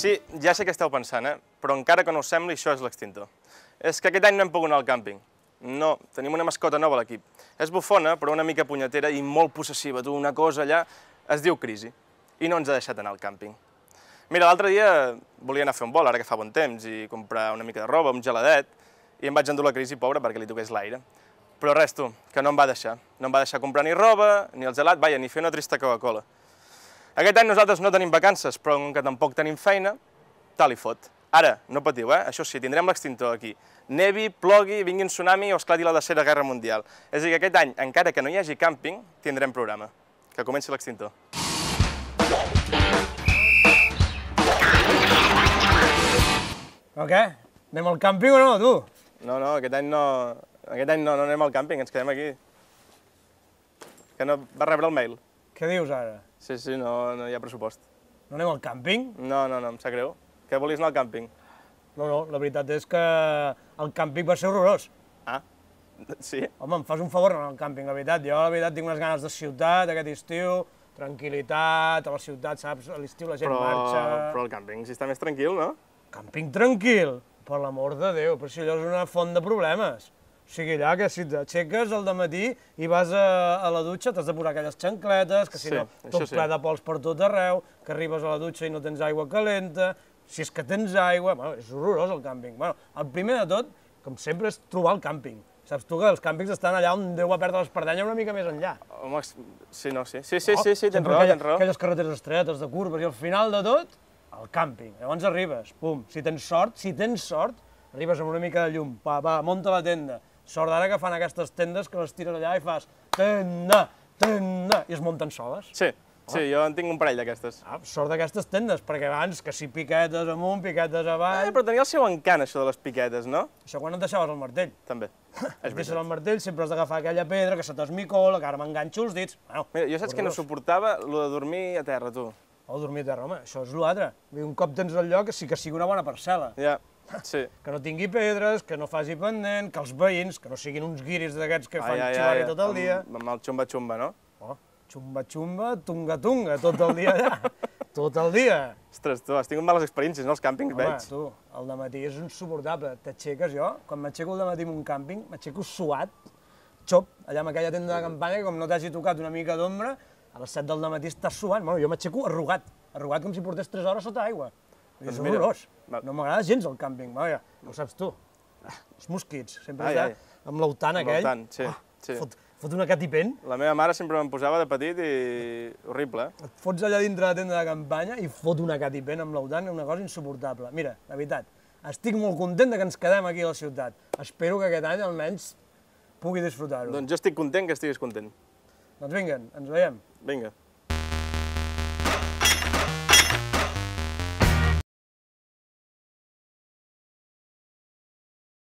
Sí, ja sé què esteu pensant, però encara que no us sembli, això és l'extintor. És que aquest any no hem pogut anar al càmping. No, tenim una mascota nova a l'equip. És bufona, però una mica punyetera i molt possessiva. Tu, una cosa allà es diu Crisi, i no ens ha deixat anar al càmping. Mira, l'altre dia volia anar a fer un vol, ara que fa bon temps, i comprar una mica de roba, un geladet, i em vaig endur la Crisi, pobra, perquè li toqués l'aire. Però res, tu, que no em va deixar. No em va deixar comprar ni roba, ni el gelat, vaja, ni fer una trista Coca-Cola. Aquest any nosaltres no tenim vacances, però com que tampoc tenim feina, tal i fot. Ara, no patiu, això sí, tindrem l'extintor aquí. Nevi, plogui, vingui un tsunami o esclati la Tercera Guerra Mundial. És a dir, que aquest any, encara que no hi hagi càmping, tindrem programa. Que comenci l'extintor. Però què? Anem al càmping o no, tu? No, aquest any no anem al càmping, ens quedem aquí. Que no va rebre el mail. Què dius ara? Sí, no hi ha pressupost. No anem al càmping? No, em sap greu. Què volies anar al càmping? No, la veritat és que el càmping va ser horrorós. Ah, sí? Home, em fas un favor anar al càmping, la veritat. Jo, la veritat, tinc unes ganes de ciutat aquest estiu, tranquil·litat, a la ciutat, saps? A l'estiu la gent marxa... Però el càmping sí està més tranquil, no? Càmping tranquil? Per l'amor de Déu, però si allò és una font de problemes. O sigui, allà que si t'aixeques al dematí i vas a la dutxa t'has de posar aquelles xancletes, que si no tot ple de pols per tot arreu, que arribes a la dutxa i no tens aigua calenta, si és que tens aigua... Bueno, és horrorós el càmping. Bueno, el primer de tot, com sempre, és trobar el càmping. Saps tu que els càmpings estan allà on Déu va perdre l'espardenya una mica més enllà. Home, sí, tens raó. Aquelles carreteres estretes, de curves, i al final de tot, el càmping. Llavors arribes, pum, si tens sort, arribes amb una mica de llum, va, munta la tenda. Sort d'ara que fan aquestes tendes que les tires allà i fas tenda, i es munten soles. Sí, jo en tinc un parell d'aquestes. Sort d'aquestes tendes, perquè abans que si piquetes amunt, piquetes avall... Però tenia el seu encant, això de les piquetes, no? Això quan et deixaves el martell. També. Et deixes el martell, sempre has d'agafar aquella pedra que se t'esmicola, que ara m'enganxo els dits... Mira, jo saps que no suportava lo de dormir a terra, tu. Dormir a terra, home, això és l'altre. Un cop tens el lloc, sí que sigui una bona parcel·la. Ja. Sí. Que no tingui pedres, que no faci pendent, que els veïns, que no siguin uns guiris d'aquests que fan xivari tot el dia. Amb el xumba-xumba, no? Xumba-xumba, tunga-tunga, tot el dia allà. Tot el dia. Ostres, tu, has tingut males experiències, no? Els càmpings, veig. Home, tu, el dematí és insuportable. T'aixeques jo, quan m'aixeco el dematí en un càmping, m'aixeco suat, xop, allà amb aquella tenda de campanya, que com no t'hagi tocat una mica d'ombra, a les 7 del dematí estàs suant. Bueno, jo m'aixeco arrugat com si portés 3 hores sota aigua. És horrorós. No m'agrada gens el càmping, vaja, ho saps tu. Els mosquits, sempre allà, amb l'autant aquell. Sí. Fot una catipent. La meva mare sempre me'n posava de petit i... horrible. Et fots allà dintre la tenda de campanya i fot una catipent amb l'autant, una cosa insuportable. Mira, la veritat, estic molt content que ens quedem aquí a la ciutat. Espero que aquest any almenys pugui disfrutar-ho. Doncs jo estic content que estiguis content. Doncs vinga, ens veiem. Vinga.